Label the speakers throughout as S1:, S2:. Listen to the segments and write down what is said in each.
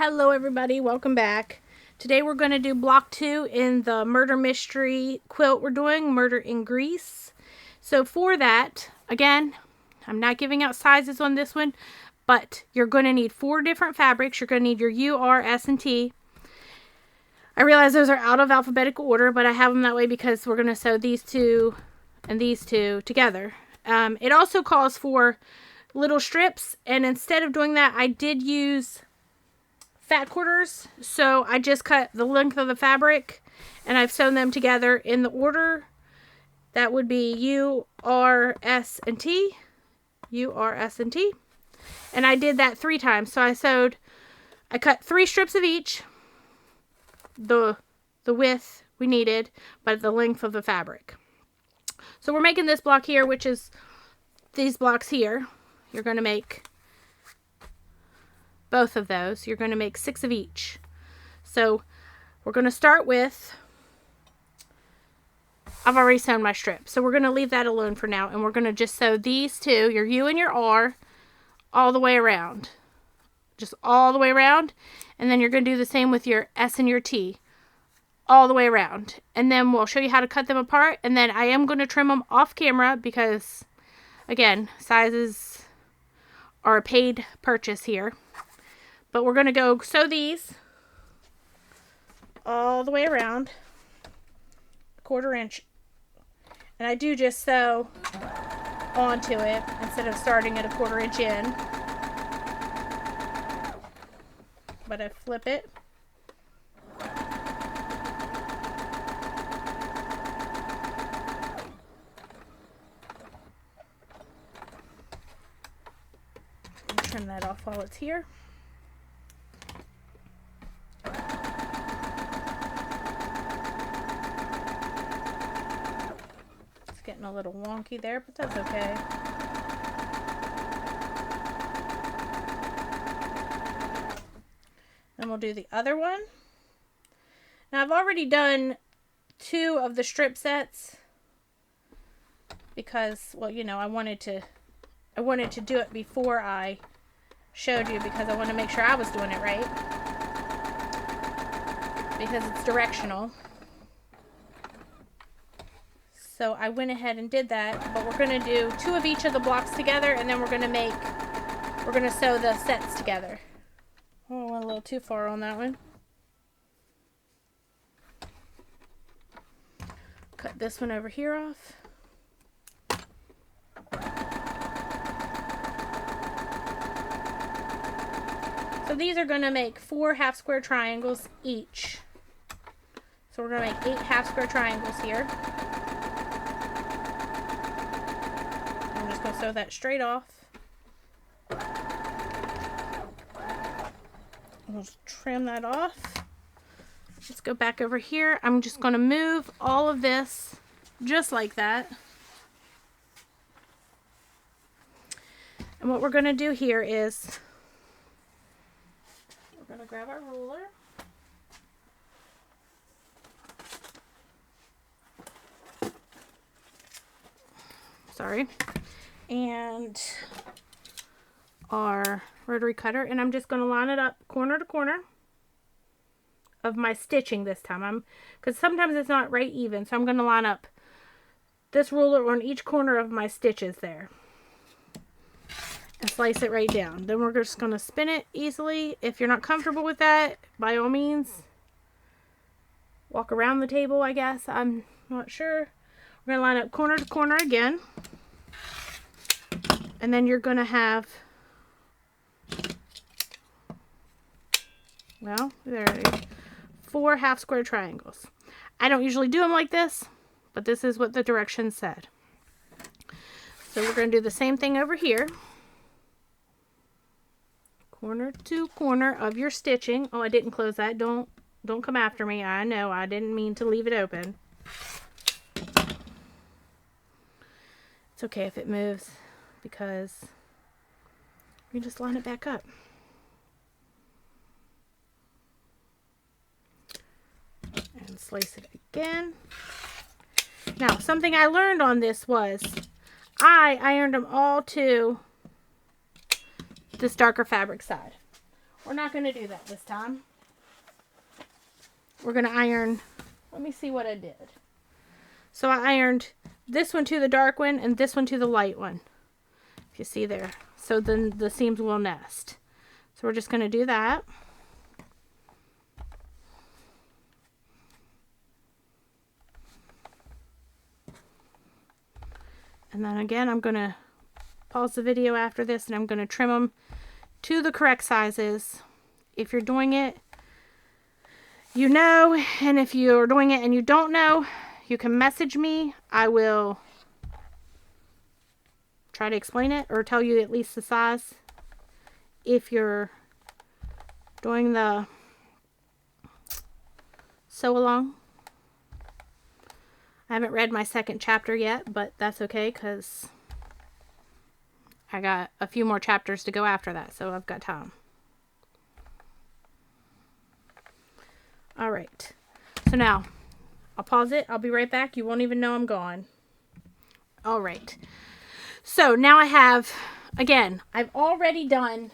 S1: Hello everybody, welcome back. Today we're going to do block 2 in the murder mystery quilt we're doing, Murder in Greece. So for that, again, I'm not giving out sizes on this one, but you're going to need 4 different fabrics. You're going to need your U, R, S, and T. I realize those are out of alphabetical order, but I have them that way because we're going to sew these two and these two together. It also calls for little strips, and instead of doing that, I did use fat quarters. So I just cut the length of the fabric and I've sewn them together in the order. That would be U, R, S, and T. U, R, S, and T. And I did that 3 times. So I cut 3 strips of each. The width we needed, but the length of the fabric. So we're making this block here, which is these blocks here. You're going to make both of those. You're going to make 6 of each. So we're going to start with, I've already sewn my strip, so we're going to leave that alone for now, and we're going to just sew these two, your U and your R, all the way around. Just all the way around. And then you're going to do the same with your S and your T, all the way around. And then we'll show you how to cut them apart, and then I am going to trim them off camera because, again, sizes are a paid purchase here. But we're going to go sew these all the way around, 1/4 inch. And I do just sew onto it instead of starting at a 1/4 inch in. But I flip it. Trim that off while it's here. Getting a little wonky there, but that's okay. Then we'll do the other one. Now I've already done 2 of the strip sets because, well, you know, I wanted to do it before I showed you because I want to make sure I was doing it right, because it's directional. So I went ahead and did that, but we're going to do 2 of each of the blocks together, and then we're going to sew the sets together. Oh, I went a little too far on that one. Cut this one over here off. So these are going to make 4 half square triangles each. So we're going to make 8 half square triangles here. I'm just going to sew that straight off. We'll trim that off. Let's go back over here. I'm just going to move all of this just like that. And what we're going to do here is we're going to grab our ruler. Sorry. And our rotary cutter, and I'm just going to line it up corner to corner of my stitching this time. Because sometimes it's not right even, so I'm going to line up this ruler on each corner of my stitches there and slice it right down. Then we're just going to spin it easily. If you're not comfortable with that, by all means, walk around the table, I guess. I'm not sure. We're going to line up corner to corner again. And then you're going to have, well, there it is, 4 half square triangles. I don't usually do them like this, but this is what the directions said. So we're going to do the same thing over here. Corner to corner of your stitching. Oh, I didn't close that. Don't come after me. I know, I didn't mean to leave it open. It's okay if it moves, because you just line it back up. And slice it again. Now, something I learned on this was I ironed them all to this darker fabric side. we're not going to do that this time. We're going to iron, let me see what I did. So I ironed this one to the dark one and this one to the light one. If you see there. So then the seams will nest. So we're just going to do that. And then again, I'm going to pause the video after this and I'm going to trim them to the correct sizes. If you're doing it, you know, and if you're doing it and you don't know, you can message me. I will try to explain it or tell you at least the size. If you're doing the sew along. I haven't read my second chapter yet, but that's okay because I got a few more chapters to go after that, so I've got time. All right. So now, I'll pause it. I'll be right back. You won't even know I'm gone. All right. So now I have, again, I've already done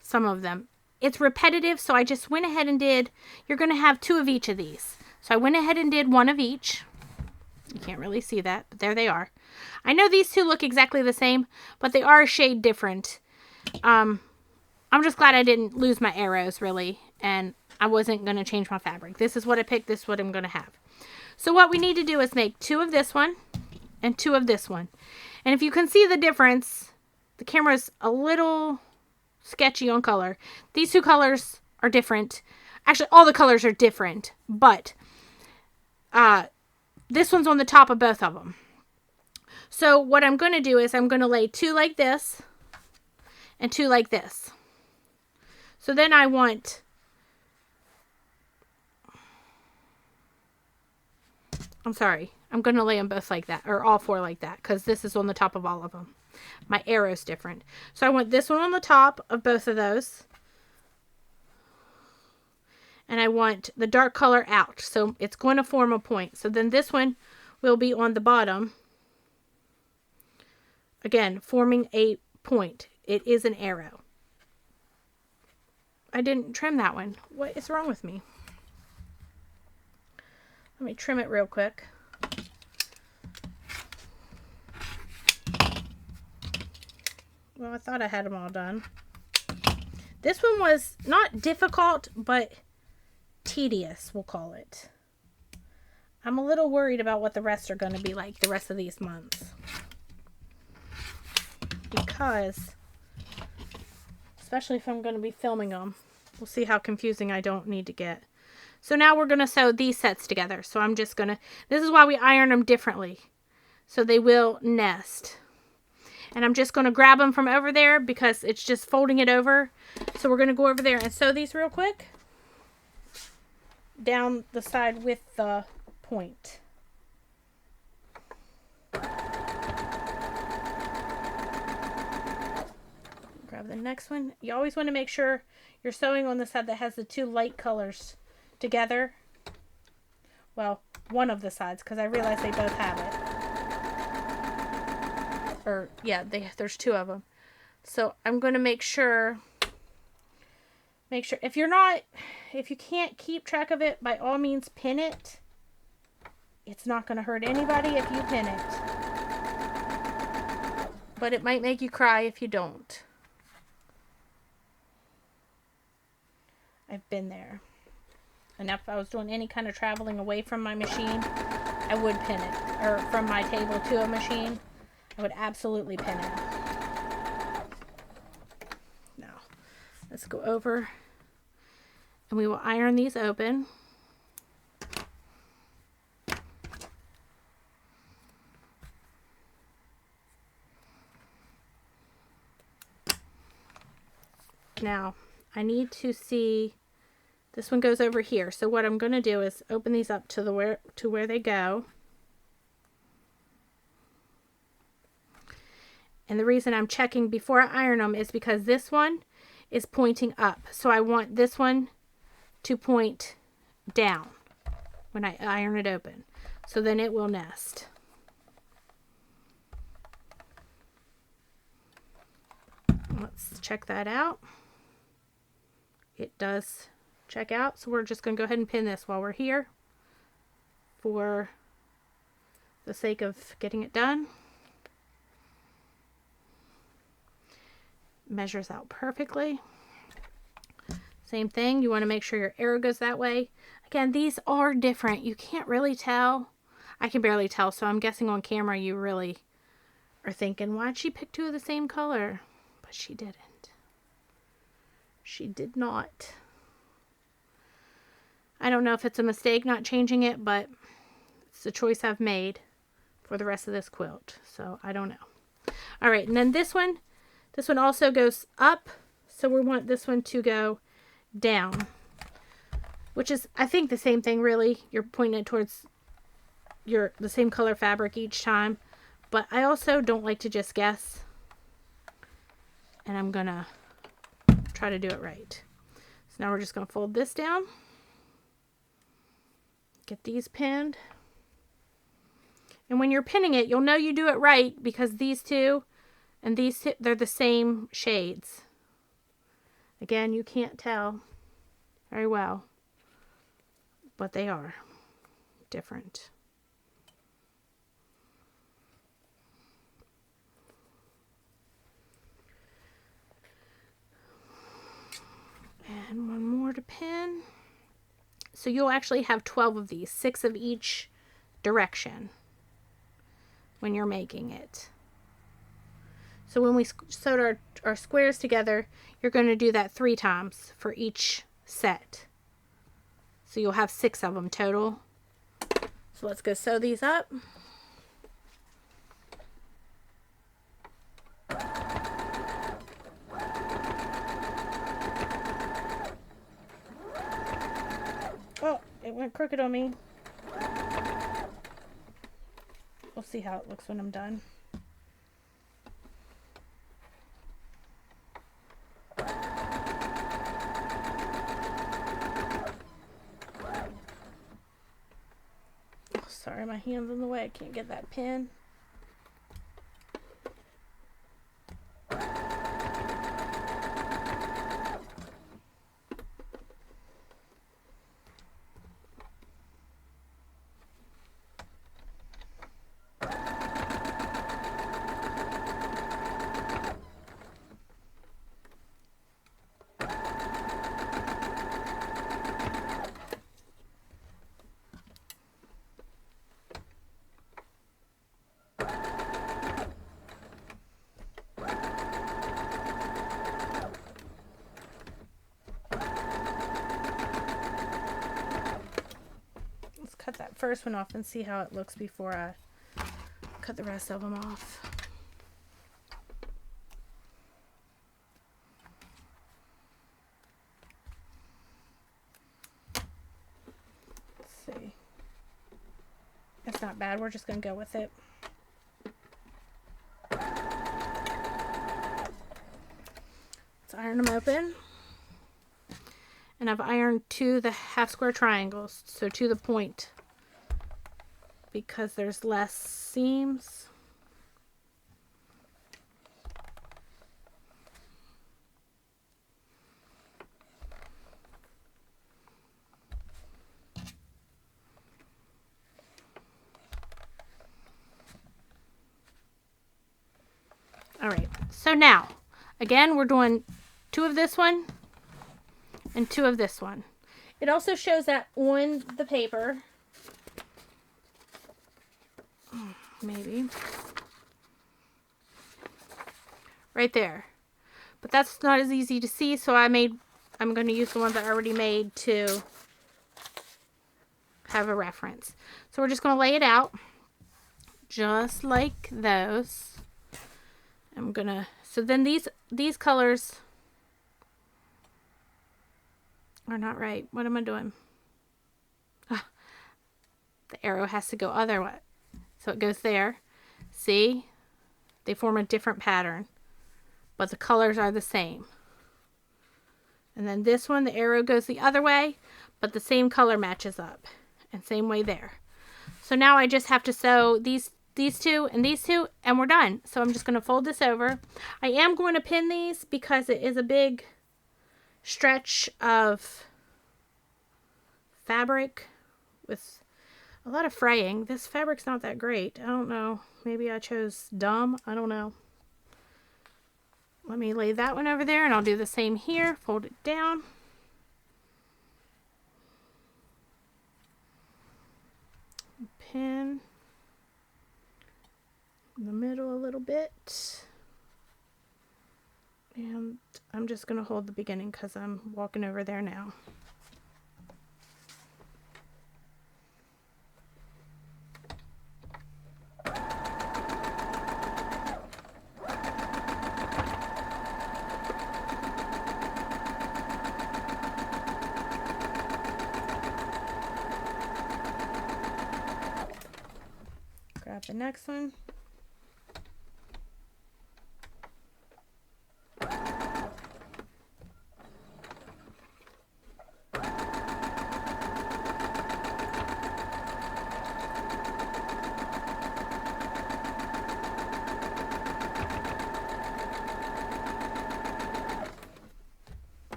S1: some of them. It's repetitive, so I just went ahead and did, you're going to have 2 of each of these. So I went ahead and did 1 of each. You can't really see that, but there they are. I know these 2 look exactly the same, but they are a shade different. I'm just glad I didn't lose my arrows, really, and I wasn't going to change my fabric. This is what I picked. This is what I'm going to have. So what we need to do is make 2 of this one and 2 of this one. And if you can see the difference, the camera's a little sketchy on color. These 2 colors are different. Actually, all the colors are different, but this one's on the top of both of them. So what I'm going to do is I'm going to lay 2 like this and 2 like this. So then I want, I'm sorry, I'm going to lay them both like that, or all 4 like that, because this is on the top of all of them. My arrow's different. So I want this one on the top of both of those. And I want the dark color out. So it's going to form a point. So then this one will be on the bottom. Again, forming a point. It is an arrow. I didn't trim that one. What is wrong with me? Let me trim it real quick. Well, I thought I had them all done. This one was not difficult, but tedious, we'll call it. I'm a little worried about what the rest are going to be like the rest of these months. Because, especially if I'm going to be filming them, we'll see how confusing I don't need to get. So now we're going to sew these sets together. So I'm just going to, this is why we iron them differently. So they will nest. And I'm just going to grab them from over there because it's just folding it over. So we're going to go over there and sew these real quick. Down the side with the point. Grab the next one. You always want to make sure you're sewing on the side that has the 2 light colors together. Well, one of the sides, because I realize they both have it. Or, yeah, there's 2 of them. So I'm going to make sure, if you can't keep track of it, by all means pin it. It's not going to hurt anybody if you pin it. But it might make you cry if you don't. I've been there. And if I was doing any kind of traveling away from my machine, I would pin it. Or from my table to a machine, I would absolutely pin it. Now, let's go over and we will iron these open. Now, I need to see, this one goes over here. So what I'm going to do is open these up to where they go. And the reason I'm checking before I iron them is because this one is pointing up. So I want this one to point down when I iron it open. So then it will nest. Let's check that out. it does check out. So we're just going to go ahead and pin this while we're here for the sake of getting it done. Measures out perfectly. Same thing, you want to make sure your arrow goes that way. Again, these are different. You can't really tell. I can barely tell, so I'm guessing on camera you really are thinking, why'd she pick two of the same color? But she didn't. She did not. I don't know if it's a mistake not changing it, but it's the choice I've made for the rest of this quilt. So I don't know. All right, and then this one also goes up. So we want this one to go down, which is, I think, the same thing really. You're pointing it towards the same color fabric each time. But I also don't like to just guess. And I'm going to try to do it right. So now we're just going to fold this down. Get these pinned. And when you're pinning it, you'll know you do it right because these two and these two, they're the same shades. Again, you can't tell very well, but they are different. And one more to pin. So you'll actually have 12 of these, 6 of each direction when you're making it. So when we sewed our squares together, you're going to do that 3 times for each set. So you'll have 6 of them total. So let's go sew these up. Oh, it went crooked on me. We'll see how it looks when I'm done. Sorry, my hand's in the way. I can't get that pin. Cut that first one off and see how it looks before I cut the rest of them off. Let's see. It's not bad. We're just going to go with it. Let's iron them open. And I've ironed to the half square triangles, so to the point, because there's less seams. All right, so now, again, we're doing 2 of this one and 2 of this one. It also shows that on the paper. Maybe. Right there. But that's not as easy to see, so I'm going to use the ones I already made to have a reference. So we're just going to lay it out just like those. So then these colors are not right. What am I doing? Ah, the arrow has to go other way. So it goes there. See? They form a different pattern, but the colors are the same. And then this one, the arrow goes the other way, but the same color matches up. And same way there. So now I just have to sew these 2 and these 2, and we're done. So I'm just going to fold this over. I am going to pin these because it is a big stretch of fabric with a lot of fraying. This fabric's not that great. I don't know. Maybe I chose dumb. I don't know. Let me lay that one over there, and I'll do the same here. Fold it down. Pin in the middle a little bit. And I'm just going to hold the beginning because I'm walking over there now. Grab the next one.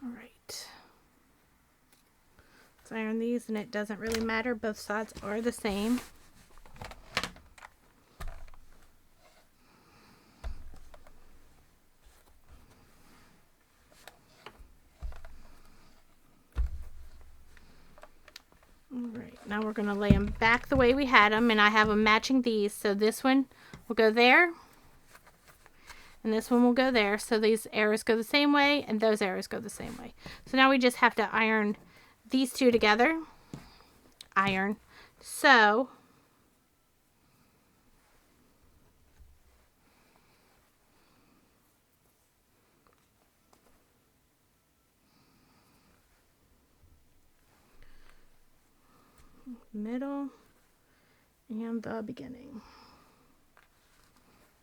S1: Alright. Let's iron these, and it doesn't really matter. Both sides are the same. Alright, now we're going to lay them back the way we had them, and I have them matching these. So this one will go there. And this one will go there. So these arrows go the same way, and those arrows go the same way. So now we just have to iron these two together. Iron. So middle and the beginning.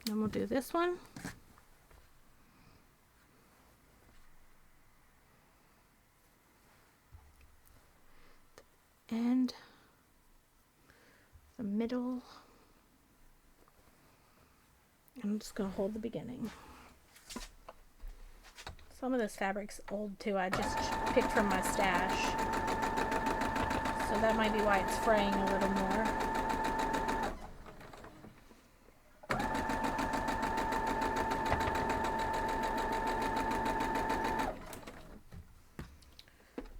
S1: Then we'll do this one. And the middle. I'm just going to hold the beginning. Some of this fabric's old too. I just picked from my stash. So that might be why it's fraying a little more.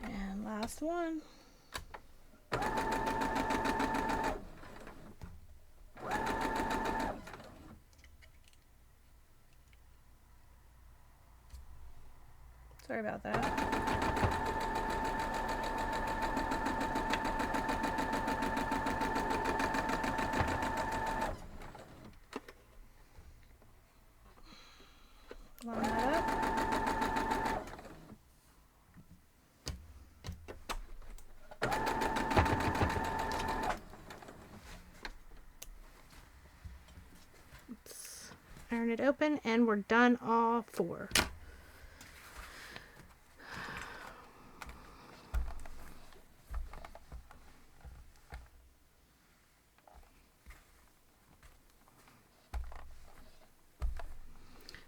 S1: And last one. Sorry about that. Line that up. Let's iron it open, and we're done all four.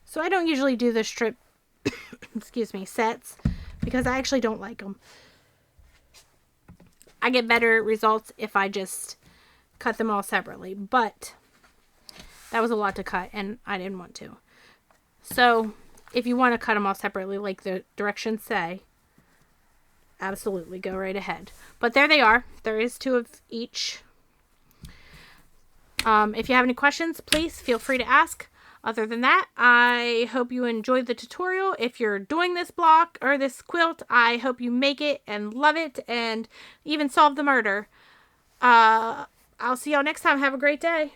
S1: So I don't usually do the strip, excuse me, sets because I actually don't like them. I get better results if I just cut them all separately, but that was a lot to cut and I didn't want to. So if you want to cut them all separately like the directions say, absolutely go right ahead. But there they are. There is 2 of each. If you have any questions, please feel free to ask. Other than that, I hope you enjoyed the tutorial. If you're doing this block or this quilt, I hope you make it and love it and even solve the murder. I'll see y'all next time. Have a great day.